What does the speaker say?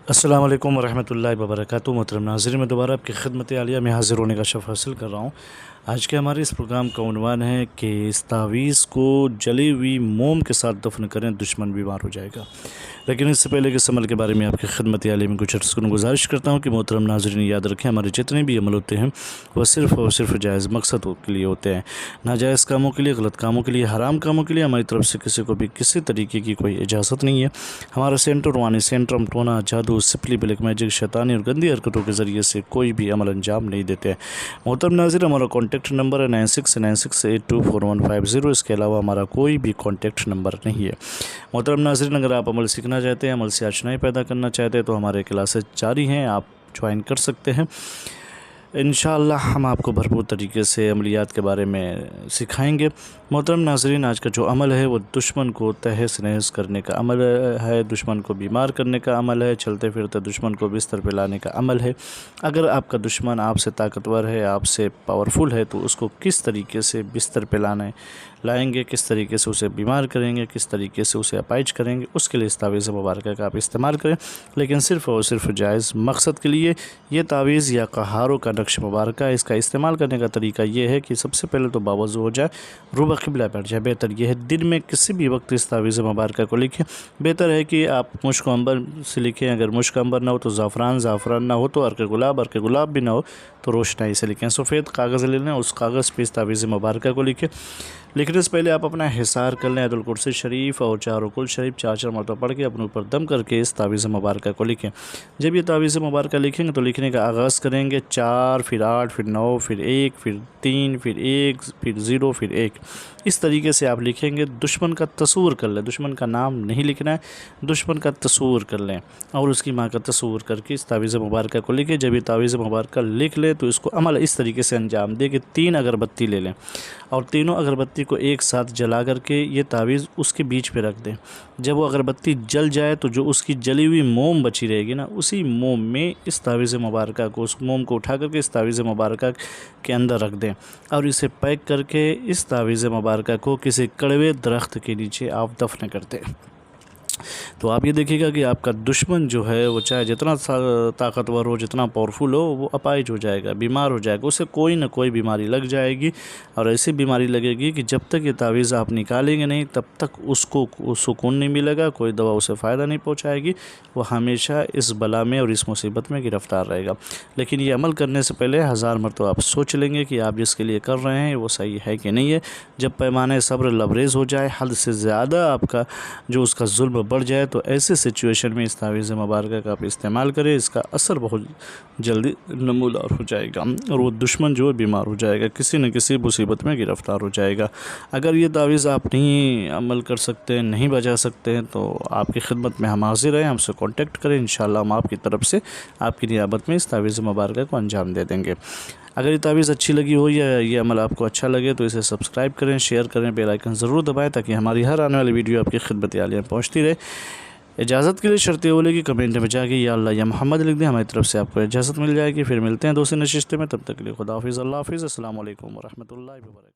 अस्सलाम वालेकुम वरहमतुल्लाहि वबरकातुहू। मोहतरम नाज़रीन, मैं दोबारा आपकी खिदमत आलिया में हाज़िर होने का शर्फ़ हासिल कर रहा हूँ। आज के हमारे इस प्रोग्राम का उन्वान है कि इस तावीज़ को जली हुई मोम के साथ दफन करें, दुश्मन बीमार हो जाएगा। लेकिन इससे पहले कि इस अमल के बारे में आपकी खिदमत आलिया में कुछ अर्ज़ गुज़ारिश करता हूँ कि मोहतरम नाज़रीन याद रखें, हमारे जितने भी अमल होते हैं वह सिर्फ़ और सिर्फ जायज़ मकसद के लिए होते हैं। नाजायज़ कामों के लिए, गलत कामों के लिए, हराम कामों के लिए हमारी तरफ से किसी को भी किसी तरीके की कोई इजाज़त नहीं है। हमारा सेंटर रूहानी सेंटर टोना, जादू, सिपली, ब्लैक मैजिक, शैतानी और गंदी हरकतों के ज़रिए से कोई भी अमल अंजाम नहीं देते हैं। मोहतरम नाज़रीन, हमारा कॉन्टैक्ट नंबर है 9696824150। इसके अलावा हमारा कोई भी कॉन्टैक्ट नंबर नहीं है। मोहतरम नाज़रीन, अगर आप अमल सीखना चाहते हैं, अमल से आशनाई पैदा करना चाहते हैं तो हमारे क्लासेस जारी हैं, आप ज्वाइन कर सकते हैं। इंशाअल्लाह हम आपको भरपूर तरीके से अमलियात के बारे में सिखाएंगे। मोहतरम नाज़रीन, आज का जो अमल है वो दुश्मन को तहस नहस करने का अमल है, दुश्मन को बीमार करने का अमल है, चलते फिरते दुश्मन को बिस्तर पे लाने का अमल है। अगर आपका दुश्मन आपसे ताकतवर है, आपसे पावरफुल है, तो उसको किस तरीके से बिस्तर पे लाएंगे, किस तरीके से उसे बीमार करेंगे, किस तरीके से उसे अपाइज करेंगे, उसके लिए इस तावीज़ मुबारक का आप इस्तेमाल करें, लेकिन सिर्फ़ और सिर्फ जायज़ मकसद के लिए। ये तावीज़ या कहारों का नक्श मुबारक है। इसका इस्तेमाल करने का तरीका ये है कि सबसे पहले तो बावज़ू हो जाए, रुबा क़िबला बैठ जाए। बेहतर यह है दिन में किसी भी वक्त इस तावीज़ मुबारक को लिखें। बेहतर है कि आप मुश्क अंबर से लिखें। अगर मुश्क अंबर ना हो तो ज़ाफ़रान ना हो तो अर्क गुलाब भी ना हो तो रोशनाई से लिखें। सफ़ेद कागज़ ले लें, उस कागज़ पर इस तावीज़ मुबारक को लिखें। लिखने से पहले आप अपना हिसार कर लें। आयतुल कुर्सी शरीफ और 4 रुकुल शरीफ 4 मरतबा पढ़ के अपने ऊपर दम करके इस तावीज़ मुबारक को लिखें। जब ये तावीज़ मुबारक लिखेंगे तो लिखने का आगाज़ करेंगे 4, फिर 8, फिर 9, फिर 1, फिर 3, फिर 1, फिर 0, फिर 1। इस तरीके से आप लिखेंगे। दुश्मन का तस्वुर कर लें, दुश्मन का नाम नहीं लिखना है, दुश्मन का तस्वुर कर लें और उसकी माँ का तस्वुर करके इस तावीज़ मुबारक को लिखें। जब ये तावीज़ मुबारक लिख लें तो इसको अमल इस तरीके से अंजाम दें कि 3 अगरबत्ती ले लें और तीनों अगरबत्ती को एक साथ जला करके ये तावीज़ उसके बीच पे रख दें। जब वो अगरबत्ती जल जाए तो जो उसकी जली हुई मोम बची रहेगी ना, उसी मोम में इस तावीज़ मुबारक को, उस मोम को उठा करके इस तावीज़ मुबारक के अंदर रख दें और इसे पैक करके इस तावीज़ मुबारक को किसी कड़वे दरख्त के नीचे आप दफन कर दें। तो आप ये देखिएगा कि आपका दुश्मन जो है वो चाहे जितना ताकतवर हो, जितना पावरफुल हो, वो अपाइज हो जाएगा, बीमार हो जाएगा, उसे कोई ना कोई बीमारी लग जाएगी और ऐसी बीमारी लगेगी कि जब तक ये तावीज़ आप निकालेंगे नहीं तब तक उसको सुकून नहीं मिलेगा, कोई दवा उसे फ़ायदा नहीं पहुंचाएगी, वो हमेशा इस बला में और इस मुसीबत में गिरफ़्तार रहेगा। लेकिन ये अमल करने से पहले 1000 मरतबा आप सोच लेंगे कि आप जिसके लिए कर रहे हैं वो सही है कि नहीं है। जब पैमाने सब्र लबरेज़ हो जाए, हद से ज़्यादा आपका जो उसका जुल्म बढ़ जाए, तो ऐसे सिचुएशन में इस तावीज़ मुबारक का आप इस्तेमाल करें। इसका असर बहुत जल्दी नमूदार हो जाएगा और वो दुश्मन जो है बीमार हो जाएगा, किसी न किसी मुसीबत में गिरफ़्तार हो जाएगा। अगर ये तावीज़ आप नहीं अमल कर सकते हैं, नहीं बजा सकते हैं, तो आपकी खिदमत में हम हाजिर हैं, हमसे कांटेक्ट करें। इंशाअल्लाह हम आपकी तरफ से आपकी नियाबत में इस तावीज़ मुबारक को अंजाम दे देंगे। अगर ये तावीज़ अच्छी लगी हो या ये अमल आपको अच्छा लगे तो इसे सब्सक्राइब करें, शेयर करें, बेल आइकन ज़रूर दबाएं ताकि हमारी हर आने वाली वीडियो आपकी खिदमत आलिया में पहुँचती रहे। इजाज़त के लिए शर्त ये बोलेगी कमेंट में जाके या अल्लाह या मोहम्मद लिख दें, हमारी तरफ से आपको इजाज़त मिल जाएगी। फिर मिलते हैं दूसरी नशिस्ते में, तब तक के लिए खुदा हाफिज़, अल्लाह हाफिज़, अस्सलाम वालेकुम वरहमतुल्लाहि वबरकातुहू।